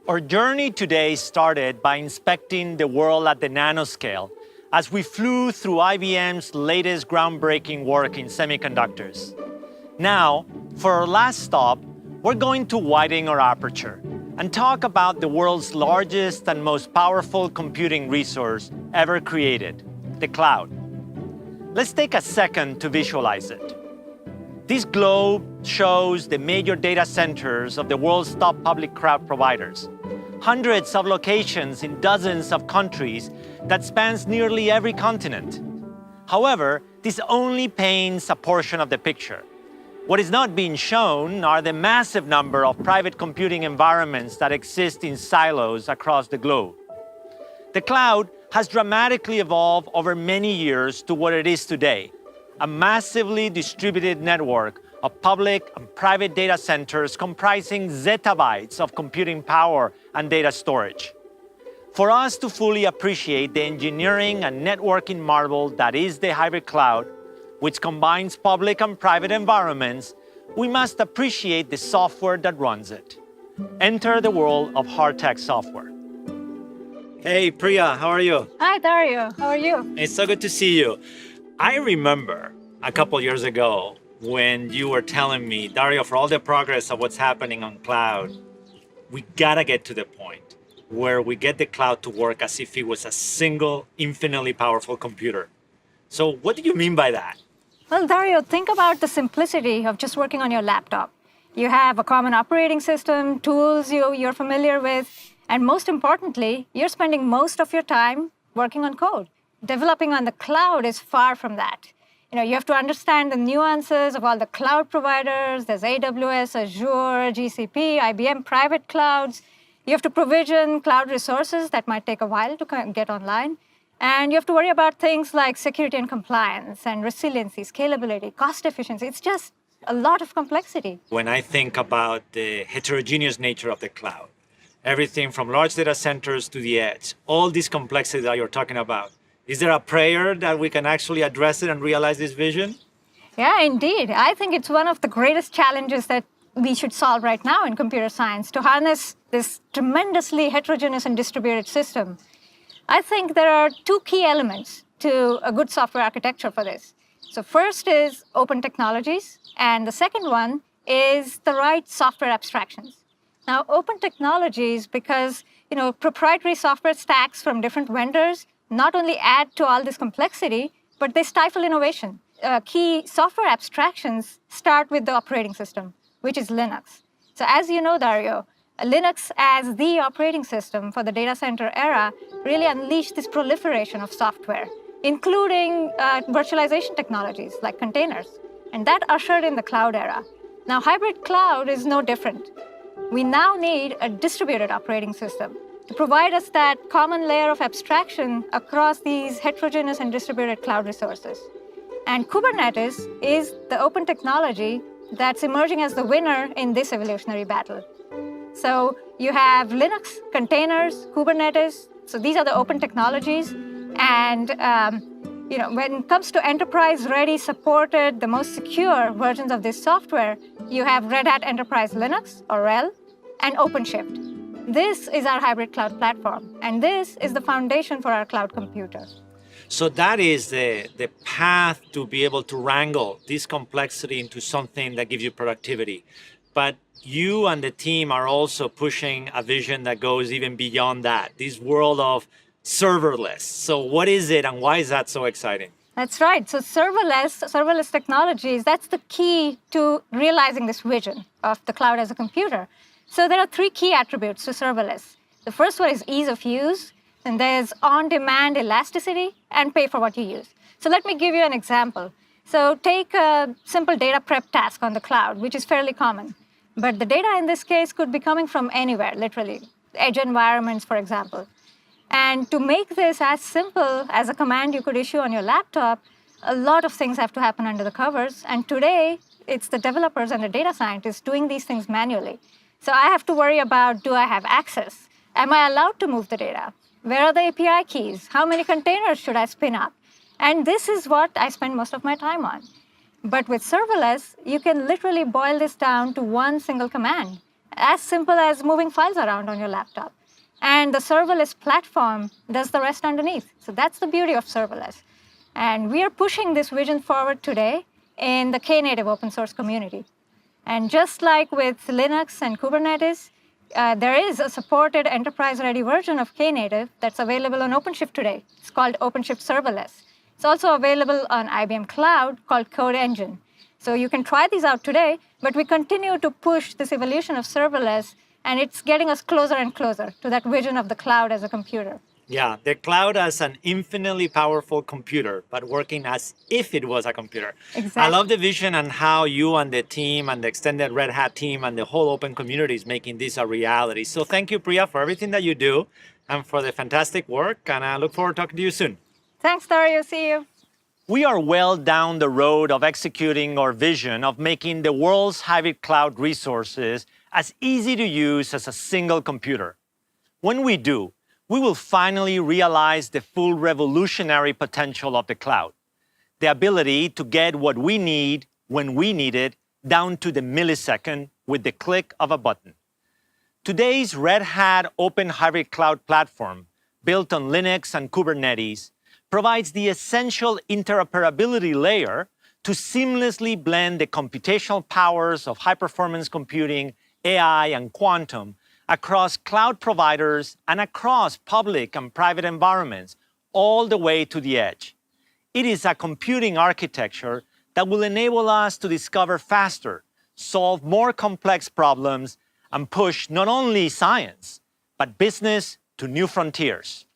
Our journey today started by inspecting the world at the nanoscale as we flew through IBM's latest groundbreaking work in semiconductors. Now, for our last stop, we're going to widen our aperture and talk about the world's largest and most powerful computing resource ever created, the cloud. Let's take a second to visualize it. This globe shows the major data centers of the world's top public cloud providers. Hundreds of locations in dozens of countries that spans nearly every continent. However, this only paints a portion of the picture. What is not being shown are the massive number of private computing environments that exist in silos across the globe. The cloud has dramatically evolved over many years to what it is today, a massively distributed network of public and private data centers comprising zettabytes of computing power and data storage. For us to fully appreciate the engineering and networking marvel that is the hybrid cloud, which combines public and private environments, we must appreciate the software that runs it. Enter the world of hard tech software. Hey, Priya, how are you? Hi, Dario. How are you? It's so good to see you. I remember a couple years ago when you were telling me, Dario, for all the progress of what's happening on cloud, we gotta get to the point where we get the cloud to work as if it was a single, infinitely powerful computer. So what do you mean by that? Well, Dario, think about the simplicity of just working on your laptop. You have a common operating system, tools you're familiar with, and most importantly, you're spending most of your time working on code. Developing on the cloud is far from that. You have to understand the nuances of all the cloud providers. There's AWS, Azure, GCP, IBM private clouds. You have to provision cloud resources that might take a while to get online. And you have to worry about things like security and compliance and resiliency, scalability, cost efficiency. It's just a lot of complexity. When I think about the heterogeneous nature of the cloud, everything from large data centers to the edge, all this complexity that you're talking about, is there a prayer that we can actually address it and realize this vision? Yeah, indeed. I think it's one of the greatest challenges that we should solve right now in computer science, to harness this tremendously heterogeneous and distributed system. I think there are two key elements to a good software architecture for this. So first is open technologies, and the second one is the right software abstractions. Now, open technologies, because proprietary software stacks from different vendors not only add to all this complexity, but they stifle innovation. Key software abstractions start with the operating system, which is Linux. So as you know, Dario, Linux as the operating system for the data center era really unleashed this proliferation of software, including virtualization technologies like containers. And that ushered in the cloud era. Now, hybrid cloud is no different. We now need a distributed operating system to provide us that common layer of abstraction across these heterogeneous and distributed cloud resources. And Kubernetes is the open technology that's emerging as the winner in this evolutionary battle. So you have Linux, containers, Kubernetes. So these are the open technologies. And when it comes to enterprise-ready, supported, the most secure versions of this software, you have Red Hat Enterprise Linux, or RHEL, and OpenShift. This is our hybrid cloud platform, and this is the foundation for our cloud computer. So that is the path to be able to wrangle this complexity into something that gives you productivity. But you and the team are also pushing a vision that goes even beyond that, this world of serverless. So what is it and why is that so exciting? That's right. So serverless technologies, that's the key to realizing this vision of the cloud as a computer. So there are three key attributes to serverless. The first one is ease of use, and there's on-demand elasticity, and pay for what you use. So let me give you an example. So take a simple data prep task on the cloud, which is fairly common. But the data in this case could be coming from anywhere, literally, edge environments, for example. And to make this as simple as a command you could issue on your laptop, a lot of things have to happen under the covers. And today, it's the developers and the data scientists doing these things manually. So I have to worry about, do I have access? Am I allowed to move the data? Where are the API keys? How many containers should I spin up? And this is what I spend most of my time on. But with serverless, you can literally boil this down to one single command. as simple as moving files around on your laptop. And the serverless platform does the rest underneath. So that's the beauty of serverless. And we are pushing this vision forward today in the Knative open source community. And just like with Linux and Kubernetes, there is a supported enterprise-ready version of Knative that's available on OpenShift today. It's called OpenShift Serverless. It's also available on IBM Cloud called Code Engine. So you can try these out today, but we continue to push this evolution of serverless, and it's getting us closer and closer to that vision of the cloud as a computer. Yeah, the cloud as an infinitely powerful computer, but working as if it was a computer. Exactly. I love the vision and how you and the team and the extended Red Hat team and the whole open community is making this a reality. So thank you, Priya, for everything that you do and for the fantastic work. And I look forward to talking to you soon. Thanks, Dario. See you. We are well down the road of executing our vision of making the world's hybrid cloud resources as easy to use as a single computer. When we do, we will finally realize the full revolutionary potential of the cloud. The ability to get what we need when we need it down to the millisecond with the click of a button. Today's Red Hat Open Hybrid Cloud Platform, built on Linux and Kubernetes, provides the essential interoperability layer to seamlessly blend the computational powers of high-performance computing, AI, and quantum across cloud providers and across public and private environments, all the way to the edge. It is a computing architecture that will enable us to discover faster, solve more complex problems, and push not only science, but business to new frontiers.